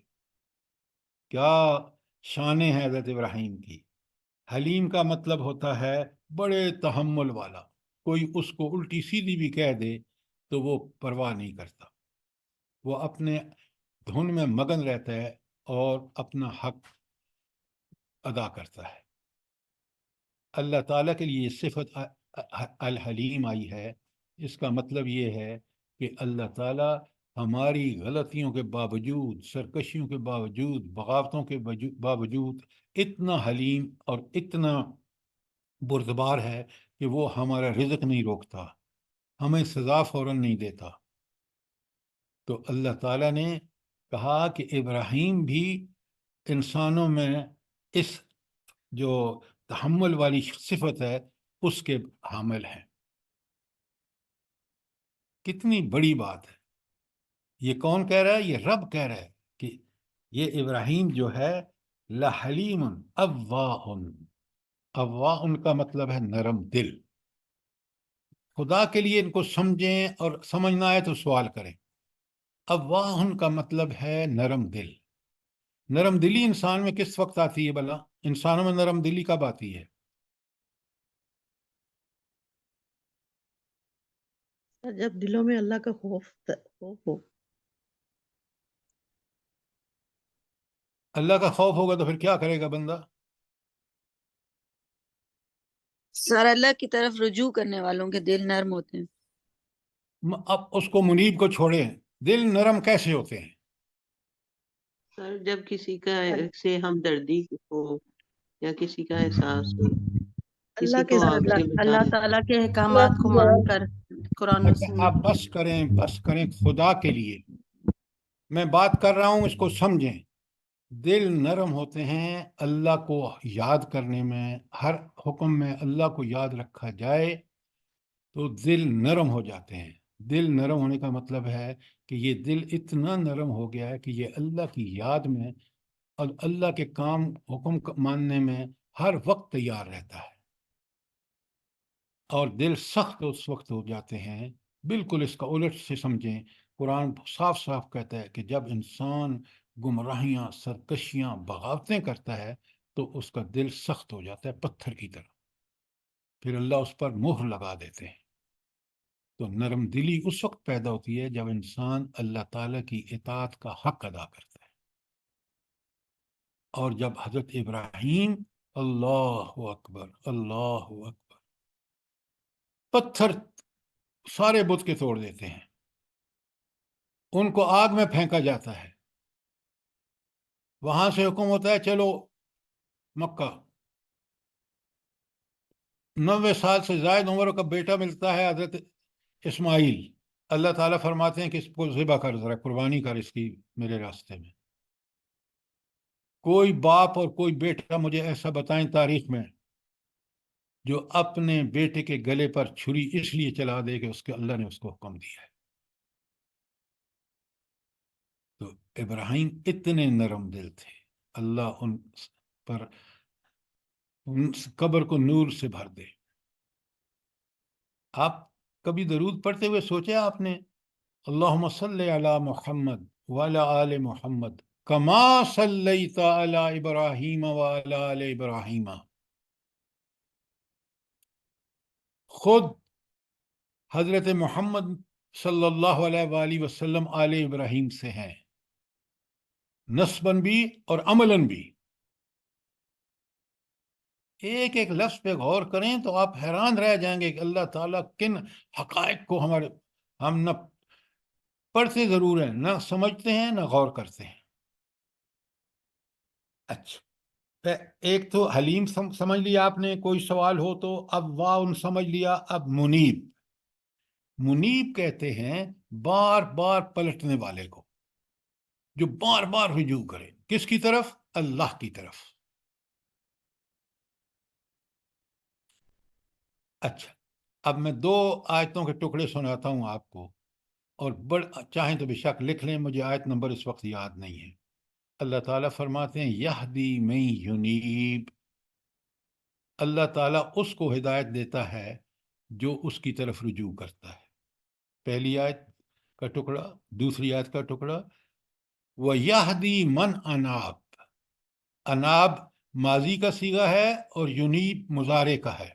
کیا شان ہے حضرت ابراہیم کی! حلیم کا مطلب ہوتا ہے بڑے تحمل والا، کوئی اس کو الٹی سیدھی بھی کہہ دے تو وہ پرواہ نہیں کرتا، وہ اپنے دھن میں مگن رہتا ہے اور اپنا حق ادا کرتا ہے۔ اللہ تعالیٰ کے لیے یہ صفت الحلیم آئی ہے، اس کا مطلب یہ ہے کہ اللہ تعالیٰ ہماری غلطیوں کے باوجود، سرکشیوں کے باوجود، بغاوتوں کے باوجود اتنا حلیم اور اتنا بردبار ہے کہ وہ ہمارا رزق نہیں روکتا، ہمیں سزا فوراً نہیں دیتا۔ تو اللہ تعالیٰ نے کہا کہ ابراہیم بھی انسانوں میں اس جو تحمل والی صفت ہے اس کے حامل ہیں۔ کتنی بڑی بات ہے! یہ کون کہہ رہا ہے؟ یہ رب کہہ رہا ہے کہ یہ ابراہیم جو ہے لحلیم اواہ، اواہ ان کا مطلب ہے نرم دل۔ خدا کے لیے ان کو سمجھیں، اور سمجھنا ہے تو سوال کریں۔ اواہ ان کا مطلب ہے نرم دل۔ نرم دلی انسان میں کس وقت آتی ہے بھلا؟ انسانوں میں نرم دلی کب آتی ہے؟ جب دلوں میں اللہ کا خوف ہو۔ اللہ کا خوف ہوگا تو پھر کیا کرے گا بندہ؟ سر، اللہ کی طرف رجوع کرنے والوں کے دل نرم ہوتے ہیں۔ اب اس کو منیب کو چھوڑیں، دل نرم کیسے ہوتے ہیں؟ سر جب کسی کا سے ہمدردی ہو یا کسی کا احساس ہو، کسی اللہ کے کو ساتھ آپ سے اللہ بچانے، تعالیٰ کے احکامات کو مان کر قرآن و اچھا، آپ سنت۔ بس کریں خدا کے لیے میں بات کر رہا ہوں، اس کو سمجھیں۔ دل نرم ہوتے ہیں اللہ کو یاد کرنے میں، ہر حکم میں اللہ کو یاد رکھا جائے تو دل نرم ہو جاتے ہیں۔ دل نرم ہونے کا مطلب ہے کہ یہ دل اتنا نرم ہو گیا ہے کہ یہ اللہ کی یاد میں اور اللہ کے کام حکم ماننے میں ہر وقت تیار رہتا ہے۔ اور دل سخت اس وقت ہو جاتے ہیں، بالکل اس کا الٹ سے سمجھیں۔ قرآن صاف صاف کہتا ہے کہ جب انسان گمراہیاں، سرکشیاں، بغاوتیں کرتا ہے تو اس کا دل سخت ہو جاتا ہے پتھر کی طرح، پھر اللہ اس پر مہر لگا دیتے ہیں۔ تو نرم دلی اس وقت پیدا ہوتی ہے جب انسان اللہ تعالیٰ کی اطاعت کا حق ادا کرتا ہے۔ اور جب حضرت ابراہیم اللہ اکبر، اللہ اکبر. پتھر سارے بت کے توڑ دیتے ہیں، ان کو آگ میں پھینکا جاتا ہے، وہاں سے حکم ہوتا ہے چلو مکہ. 90 سال سے زائد عمر کا بیٹا ملتا ہے حضرت اسماعیل. اللہ تعالیٰ فرماتے ہیں کہ اس کو ذبح کر، ذرا قربانی کر اس کی میرے راستے میں. کوئی باپ اور کوئی بیٹا مجھے ایسا بتائیں تاریخ میں جو اپنے بیٹے کے گلے پر چھری اس لیے چلا دے کہ اس کے اللہ نے اس کو حکم دیا ہے. تو ابراہیم اتنے نرم دل تھے، اللہ ان پر ان قبر کو نور سے بھر دے. آپ کبھی درود پڑھتے ہوئے سوچے آپ نے اللہم صلی علی محمد وعلی آل محمد کما صلیت علی ابراہیم وعلی آل ابراہیم. خود حضرت محمد صلی اللہ علیہ وآلہ وسلم آل ابراہیم سے ہیں، نسباً بھی اور عملاً بھی. ایک ایک لفظ پہ غور کریں تو آپ حیران رہ جائیں گے کہ اللہ تعالیٰ کن حقائق کو ہم نہ پڑھتے ضرور ہیں، نہ سمجھتے ہیں، نہ غور کرتے ہیں. اچھا، ایک تو حلیم سمجھ لیا آپ نے، کوئی سوال ہو تو. اب واؤن سمجھ لیا. اب منیب. منیب کہتے ہیں بار بار پلٹنے والے کو، جو بار بار رجوع کرے. کس کی طرف؟ اللہ کی طرف. اچھا، اب میں 2 آیتوں کے ٹکڑے سناتا ہوں آپ کو، اور چاہیں تو بے شک لکھ لیں، مجھے آیت نمبر اس وقت یاد نہیں ہے. اللہ تعالیٰ فرماتے ہیں یہدی من ینیب، اللہ تعالیٰ اس کو ہدایت دیتا ہے جو اس کی طرف رجوع کرتا ہے. پہلی آیت کا ٹکڑا، دوسری آیت کا ٹکڑا. وَيَهْدِي مَنْ أَنَابَ، اناب ماضی کا صیغہ ہے اور ینیب مضارع کا ہے.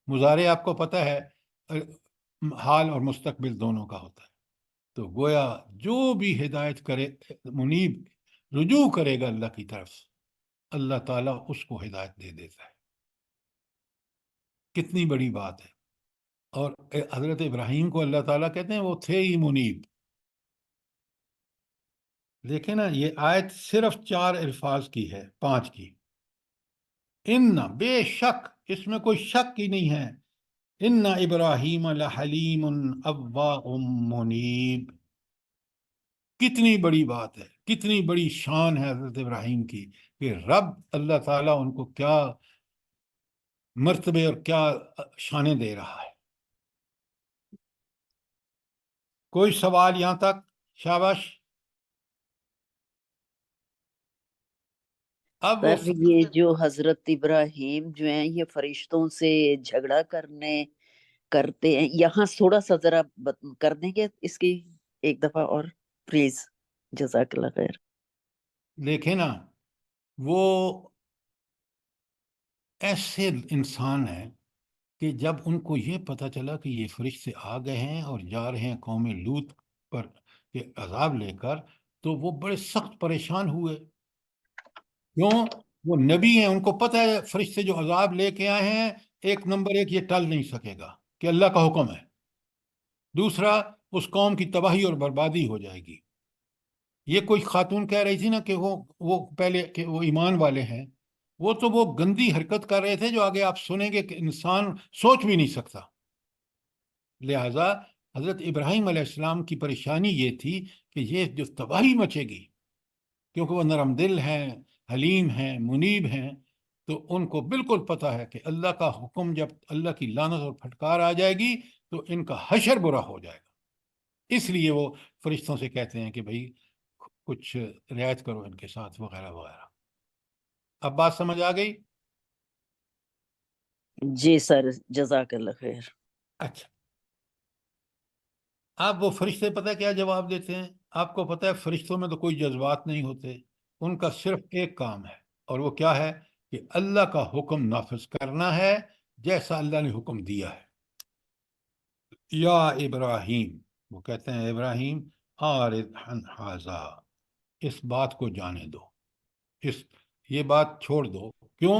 مضارع آپ کو پتہ ہے حال اور مستقبل دونوں کا ہوتا ہے. تو گویا جو بھی ہدایت کرے، منیب رجوع کرے گا اللہ کی طرف، اللہ تعالیٰ اس کو ہدایت دے دیتا ہے. کتنی بڑی بات ہے. اور حضرت ابراہیم کو اللہ تعالیٰ کہتے ہیں وہ تھے ہی منیب. دیکھیں نا، یہ آیت صرف 4 الفاظ کی ہے، 5 کی. ان، بے شک، اس میں کوئی شک ہی نہیں ہے. ان ابراہیم لحلیم اواہ منیب. کتنی بڑی بات ہے، کتنی بڑی شان ہے حضرت ابراہیم کی، کہ رب اللہ تعالیٰ ان کو کیا مرتبے اور کیا شانیں دے رہا ہے. کوئی سوال یہاں تک؟ شاباش. اب وہ سر یہ جو حضرت ابراہیم جو ہیں یہ فرشتوں سے جھگڑا کرتے ہیں، یہاں تھوڑا سا ذرا کر دیں گے اس کی ایک دفعہ اور پلیز؟ جزاک اللہ خیر. دیکھیں نا، وہ ایسے انسان ہیں کہ جب ان کو یہ پتہ چلا کہ یہ فرشتے آ گئے ہیں اور جا رہے ہیں قوم لوط پر یہ عذاب لے کر، تو وہ بڑے سخت پریشان ہوئے. کیوں؟ وہ نبی ہیں، ان کو پتہ ہے فرشتے جو عذاب لے کے آئے ہیں، 1 نمبر 1 یہ ٹل نہیں سکے گا کہ اللہ کا حکم ہے. دوسرا، اس قوم کی تباہی اور بربادی ہو جائے گی. یہ کوئی خاتون کہہ رہی تھی نا کہ وہ پہلے کہ وہ ایمان والے ہیں، وہ تو وہ گندی حرکت کر رہے تھے جو آگے آپ سنیں گے کہ انسان سوچ بھی نہیں سکتا. لہذا حضرت ابراہیم علیہ السلام کی پریشانی یہ تھی کہ یہ جو تباہی مچے گی، کیونکہ وہ نرم دل ہیں، حلیم ہیں، منیب ہیں، تو ان کو بالکل پتہ ہے کہ اللہ کا حکم جب اللہ کی لعنت اور پھٹکار آ جائے گی تو ان کا حشر برا ہو جائے گا. اس لیے وہ فرشتوں سے کہتے ہیں کہ بھئی کچھ رعایت کرو ان کے ساتھ، وغیرہ وغیرہ. اب بات سمجھ آ گئی؟ جی سر، جزاک اللہ خیر. اچھا، اب وہ فرشتے پتہ کیا جواب دیتے ہیں؟ آپ کو پتہ ہے فرشتوں میں تو کوئی جذبات نہیں ہوتے، ان کا صرف ایک کام ہے، اور وہ کیا ہے؟ کہ اللہ کا حکم نافذ کرنا ہے جیسا اللہ نے حکم دیا ہے. یا ابراہیم، وہ کہتے ہیں ابراہیم اعرض عن ھذا، اس بات کو جانے دو، یہ بات چھوڑ دو. کیوں؟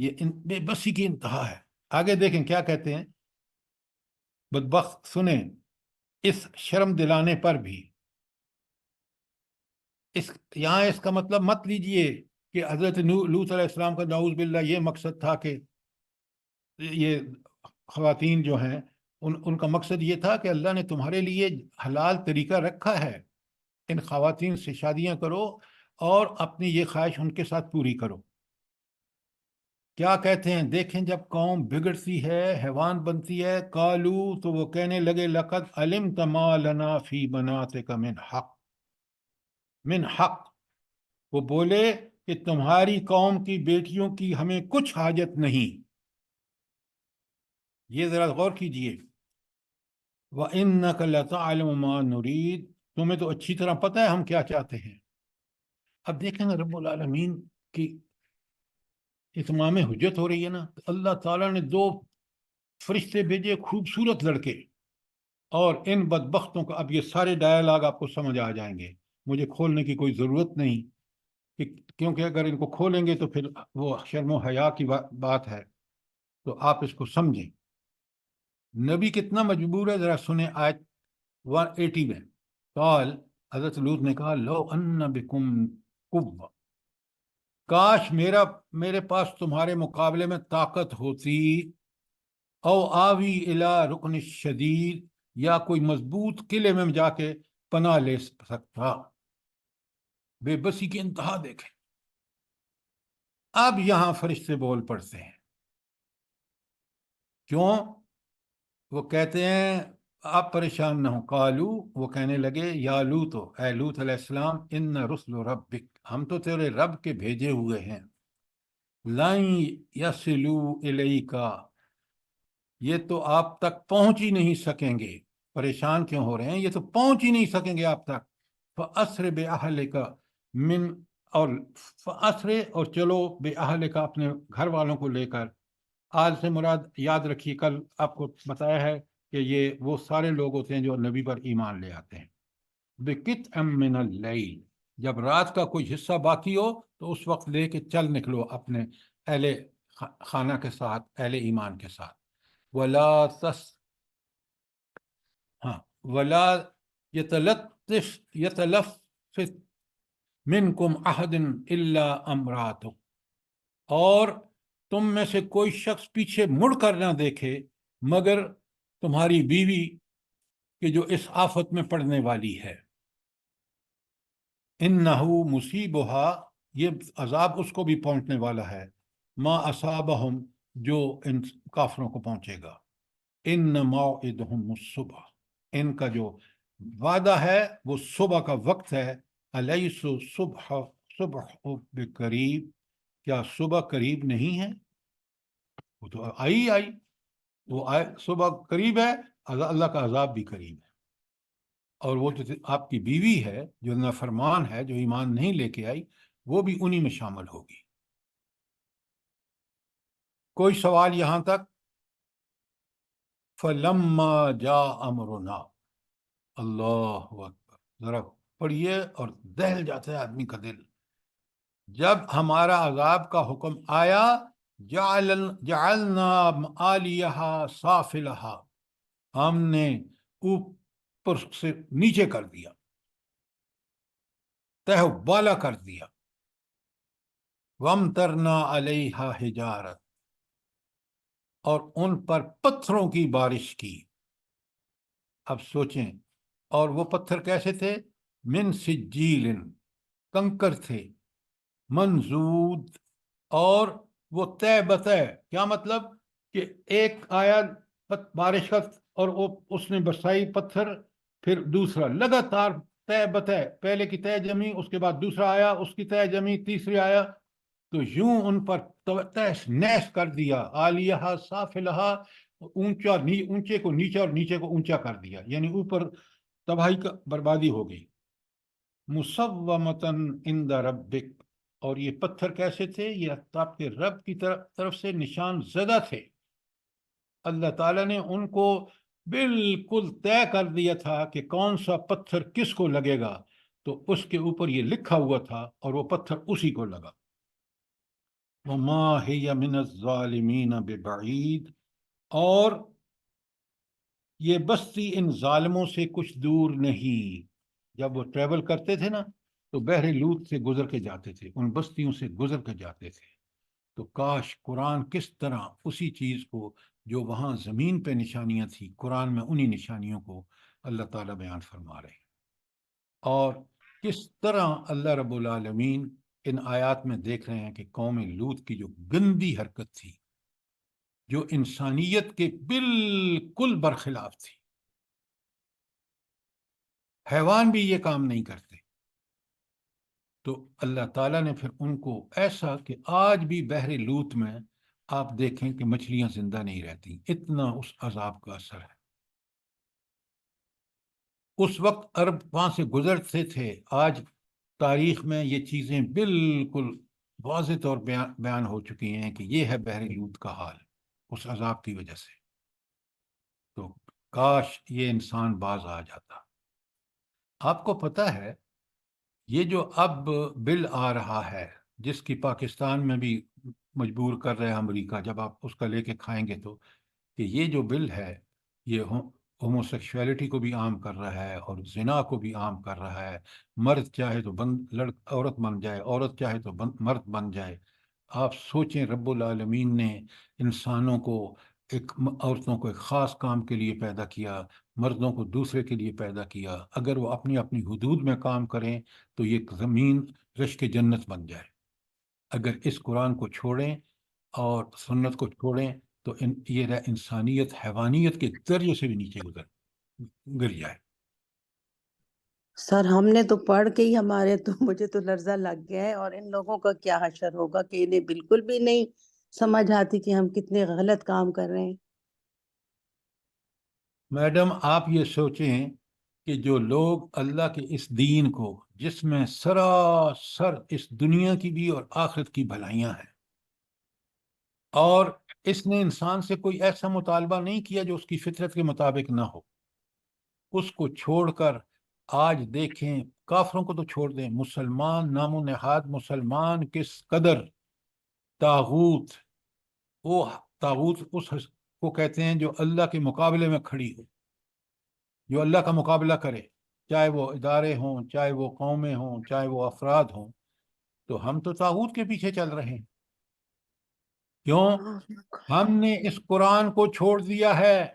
یہ بے بسی کی انتہا ہے. آگے دیکھیں کیا کہتے ہیں. بدبخت سنیں اس شرم دلانے پر بھی. یہاں اس کا مطلب مت لیجئے کہ حضرت لوط علیہ السلام کا نعوذ باللہ یہ مقصد تھا کہ یہ خواتین جو ہیں ان کا مقصد یہ تھا کہ اللہ نے تمہارے لیے حلال طریقہ رکھا ہے، ان خواتین سے شادیاں کرو اور اپنی یہ خواہش ان کے ساتھ پوری کرو. کیا کہتے ہیں دیکھیں جب قوم بگڑتی ہے، حیوان بنتی ہے، قالو تو وہ کہنے لگے لقد علمت ما لنا فی بناتک من حق. وہ بولے کہ تمہاری قوم کی بیٹیوں کی ہمیں کچھ حاجت نہیں. یہ ذرا غور کیجئے. وَإِنَّكَ لَتَعْلَمُ مَا نُرِيدُ، تمہیں تو اچھی طرح پتہ ہے ہم کیا چاہتے ہیں. اب دیکھیں نا رب العالمین کی اتمام حجت ہو رہی ہے نا. اللہ تعالیٰ نے 2 فرشتے بھیجے، خوبصورت لڑکے، اور ان بدبختوں کا اب یہ سارے ڈائلاگ آپ کو سمجھ آ جائیں گے. مجھے کھولنے کی کوئی ضرورت نہیں کیونکہ اگر ان کو کھولیں گے تو پھر وہ شرم و حیا کی بات ہے، تو آپ اس کو سمجھیں. نبی کتنا مجبور ہے ذرا سنیں آیت 180 میں. قال، حضرت لوط نے کہا لو ان بکم قوہ، کاش میرے پاس تمہارے مقابلے میں طاقت ہوتی، او آوی الی رکن شدید، یا کوئی مضبوط قلعے میں جا کے پناہ لے سکتا. بے بسی کی انتہا دیکھیں. اب یہاں فرشتے بول پڑتے ہیں. کیوں؟ وہ کہتے ہیں آپ پریشان نہ ہو. قالو، وہ کہنے لگے یا لوط، اے لوط علیہ السلام، ان رسل ربک، ہم تو تیرے رب کے بھیجے ہوئے ہیں. لن یصلوا الیکا، یہ تو آپ تک پہنچ ہی نہیں سکیں گے. پریشان کیوں ہو رہے ہیں؟ یہ تو پہنچ ہی نہیں سکیں گے آپ تک. فَأَسْرِ بِأَهْلِكَ من، اور فَأَسْرِ، اور چلو بِأَهْلِكَ، اپنے گھر والوں کو لے کر. آج سے مراد یاد رکھیے کل آپ کو بتایا ہے کہ یہ وہ سارے لوگ ہوتے ہیں جو نبی پر ایمان لے آتے ہیں. بِقِطْعٍ مِّنَ اللَّيْلِ، جب رات کا کوئی حصہ باقی ہو تو اس وقت لے کے چل نکلو اپنے اہل خانہ کے ساتھ، اہل ایمان کے ساتھ. وَلَا وَلَا يَتَلَفِّظْ مِنْكُمْ أَحَدٌ إِلَّا امْرَأَتُهُ، اور تم میں سے کوئی شخص پیچھے مڑ کر نہ دیکھے مگر تمہاری بیوی کہ جو اس آفت میں پڑنے والی ہے. انہو مصیبہا، یہ عذاب اس کو بھی پہنچنے والا ہے. ما اصابہم، جو ان کافروں کو پہنچے گا. ان موعدہم الصبح، ان کا جو وعدہ ہے وہ صبح کا وقت ہے. الیس صبح بقریب، کیا صبح قریب نہیں ہے؟ وہ تو آئی وہ صبح قریب ہے، اللہ کا عذاب بھی قریب ہے. اور وہ جو آپ کی بیوی ہے جو نافرمان ہے، جو ایمان نہیں لے کے آئی، وہ بھی انہی میں شامل ہوگی. کوئی سوال یہاں تک؟ فَلَمَّا جَاءَ أَمْرُنَا، اللہ اکبر، ذرا پڑھیے اور دہل جاتا ہے آدمی کا دل. جب ہمارا عذاب کا حکم آیا، جعلنا عالیہا سافلہا، ہم نے اوپر سے نیچے کر دیا، تہ بالا کر دیا. وَامْطَرْنَا عَلَيْهَا حِجَارَةً، اور ان پر پتھروں کی بارش کی. اب سوچیں، اور وہ پتھر کیسے تھے؟ من سجیل، کنکر تھے. منضود، اور وہ طے بطے. کیا مطلب؟ کہ ایک آیا بارش کا اور اس نے برسائی پتھر، پھر دوسرا لگاتار طے بطے، پہلے کی طے جمی، اس کے بعد دوسرا آیا، اس کی طے جمی، تیسری آیا، تو یوں ان پر تیش نیش کر دیا. عالیہ سافلہا، اونچے کو نیچا اور نیچے کو اونچا کر دیا، یعنی اوپر تباہی کا بربادی ہو گئی. مصومتن عند ربک، اور یہ پتھر کیسے تھے؟ یہ آپ کے رب کی طرف سے نشان زدہ تھے. اللہ تعالیٰ نے ان کو بالکل طے کر دیا تھا کہ کون سا پتھر کس کو لگے گا، تو اس کے اوپر یہ لکھا ہوا تھا اور وہ پتھر اسی کو لگا. وما هي من الظالمین ببعید، اور یہ بستی ان ظالموں سے کچھ دور نہیں۔ جب وہ ٹریول کرتے تھے نا تو بحر لوط سے گزر کے جاتے تھے، ان بستیوں سے گزر کے جاتے تھے۔ تو کاش قرآن کس طرح اسی چیز کو جو وہاں زمین پہ نشانیاں تھیں، قرآن میں انہی نشانیوں کو اللہ تعالیٰ بیان فرما رہے ہیں، اور کس طرح اللہ رب العالمین ان آیات میں دیکھ رہے ہیں کہ قوم لوط کی جو گندی حرکت تھی، جو انسانیت کے بالکل برخلاف تھی، حیوان بھی یہ کام نہیں کرتے، تو اللہ تعالیٰ نے پھر ان کو ایسا کہ آج بھی بحر لوط میں آپ دیکھیں کہ مچھلیاں زندہ نہیں رہتی، اتنا اس عذاب کا اثر ہے۔ اس وقت عرب وہاں سے گزرتے تھے، آج تاریخ میں یہ چیزیں بالکل واضح طور بیان ہو چکی ہیں کہ یہ ہے بحر لوط کا حال اس عذاب کی وجہ سے۔ تو کاش یہ انسان باز آ جاتا۔ آپ کو پتہ ہے یہ جو اب بل آ رہا ہے جس کی پاکستان میں بھی مجبور کر رہے ہیں امریکہ، جب آپ اس کا لے کے کھائیں گے تو، کہ یہ جو بل ہے یہ ہومو سیکشولیٹی کو بھی عام کر رہا ہے اور زنا کو بھی عام کر رہا ہے، مرد چاہے تو عورت بن جائے، عورت چاہے تو مرد بن جائے۔ آپ سوچیں رب العالمین نے انسانوں کو عورتوں کو ایک خاص کام کے لیے پیدا کیا، مردوں کو دوسرے کے لیے پیدا کیا، اگر وہ اپنی اپنی حدود میں کام کریں تو یہ زمین رشک جنت بن جائے۔ اگر اس قرآن کو چھوڑیں اور سنت کو چھوڑیں تو یہ انسانیت حیوانیت کے درجے سے بھی نیچے گر جائے۔ سر ہم نے تو پڑھ کے ہی ہمارے تو مجھے تو لرزہ لگ گیا ہے، اور ان لوگوں کا کیا حشر ہوگا کہ انہیں بالکل بھی نہیں سمجھ آتی کہ ہم کتنے غلط کام کر رہے ہیں۔ میڈم آپ یہ سوچیں کہ جو لوگ اللہ کے اس دین کو، جس میں سراسر اس دنیا کی بھی اور آخرت کی بھلائیاں ہیں، اور اس نے انسان سے کوئی ایسا مطالبہ نہیں کیا جو اس کی فطرت کے مطابق نہ ہو، اس کو چھوڑ کر آج دیکھیں، کافروں کو تو چھوڑ دیں، مسلمان نام و نہاد مسلمان کس قدر طاغوت، وہ طاغوت اس کو کہتے ہیں جو اللہ کے مقابلے میں کھڑی ہو، جو اللہ کا مقابلہ کرے، چاہے وہ ادارے ہوں، چاہے وہ قومیں ہوں، چاہے وہ افراد ہوں۔ تو ہم تو طاغوت کے پیچھے چل رہے ہیں، کیوں؟ ہم نے اس قرآن کو چھوڑ دیا ہے۔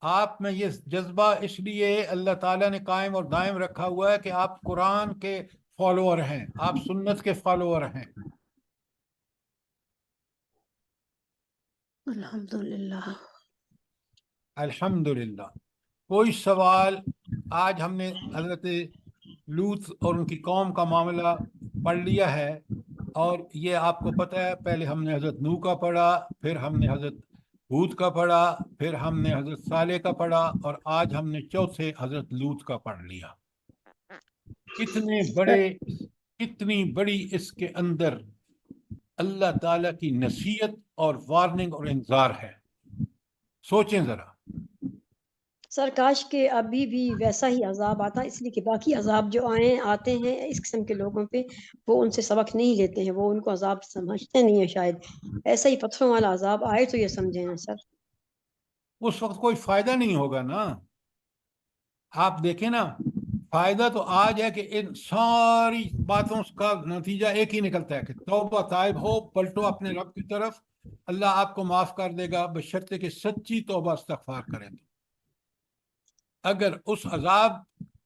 آپ میں یہ جذبہ اس لیے اللہ تعالیٰ نے قائم اور دائم رکھا ہوا ہے کہ آپ قرآن کے فالوور ہیں، آپ سنت کے فالوور ہیں۔ الحمدللہ۔ الحمدللہ۔ کوئی سوال؟ آج ہم نے حضرت لوط اور ان کی قوم کا معاملہ پڑھ لیا ہے، اور یہ آپ کو پتہ ہے پہلے ہم نے حضرت نوح کا پڑھا، پھر ہم نے حضرت ہود کا پڑھا، پھر ہم نے حضرت صالح کا پڑھا، اور آج ہم نے چوتھے حضرت لوط کا پڑھ لیا۔ کتنی بڑی اس کے اندر اللہ تعالیٰ کی نصیحت اور وارننگ اور انذار ہے، سوچیں ذرا۔ سر کاش کہ ابھی بھی ویسا ہی عذاب آتا، اس لیے کہ باقی عذاب جو آتے ہیں اس قسم کے لوگوں پہ، وہ ان سے سبق نہیں لیتے ہیں، وہ ان کو عذاب سمجھتے نہیں ہیں، شاید ایسا ہی پتھروں والا عذاب آئے تو یہ سمجھیں نا سر۔ اس وقت کوئی فائدہ نہیں ہوگا نا۔ آپ دیکھیں نا، فائدہ تو آج ہے کہ ان ساری باتوں کا نتیجہ ایک ہی نکلتا ہے کہ توبہ طائب ہو، پلٹو اپنے رب کی طرف، اللہ آپ کو معاف کر دے گا بشرطے کہ سچی توبہ استغفار کریں۔ تو اگر اس عذاب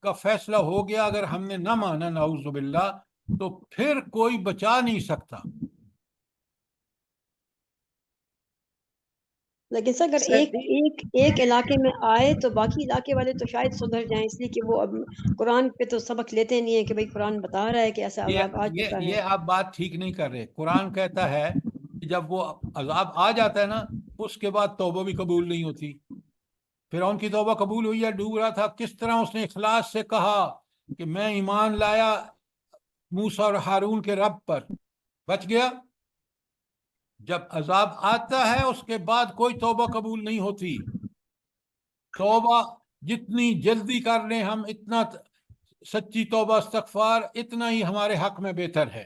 کا فیصلہ ہو گیا، اگر ہم نے نہ مانا نعوذ باللہ، تو پھر کوئی بچا نہیں سکتا۔ لیکن سر اگر ایک علاقے میں آئے تو باقی علاقے والے تو شاید سدھر جائیں، اس لیے کہ وہ اب قرآن پہ تو سبق لیتے نہیں ہیں کہ بھئی قرآن بتا رہا ہے کہ ایسا عذاب آ چکا ہے۔ یہ آپ بات ٹھیک نہیں کر رہے۔ قرآن کہتا ہے کہ جب وہ عذاب آ جاتا ہے نا، اس کے بعد توبہ بھی قبول نہیں ہوتی۔ فرعون کی توبہ قبول ہوئی ہے، ڈوب رہا تھا، کس طرح اس نے اخلاص سے کہا کہ میں ایمان لایا موسیٰ اور ہارون کے رب پر، بچ گیا۔ جب عذاب آتا ہے اس کے بعد کوئی توبہ قبول نہیں ہوتی۔ توبہ جتنی جلدی کر لیں ہم، اتنا سچی توبہ استغفار اتنا ہی ہمارے حق میں بہتر ہے۔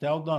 14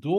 2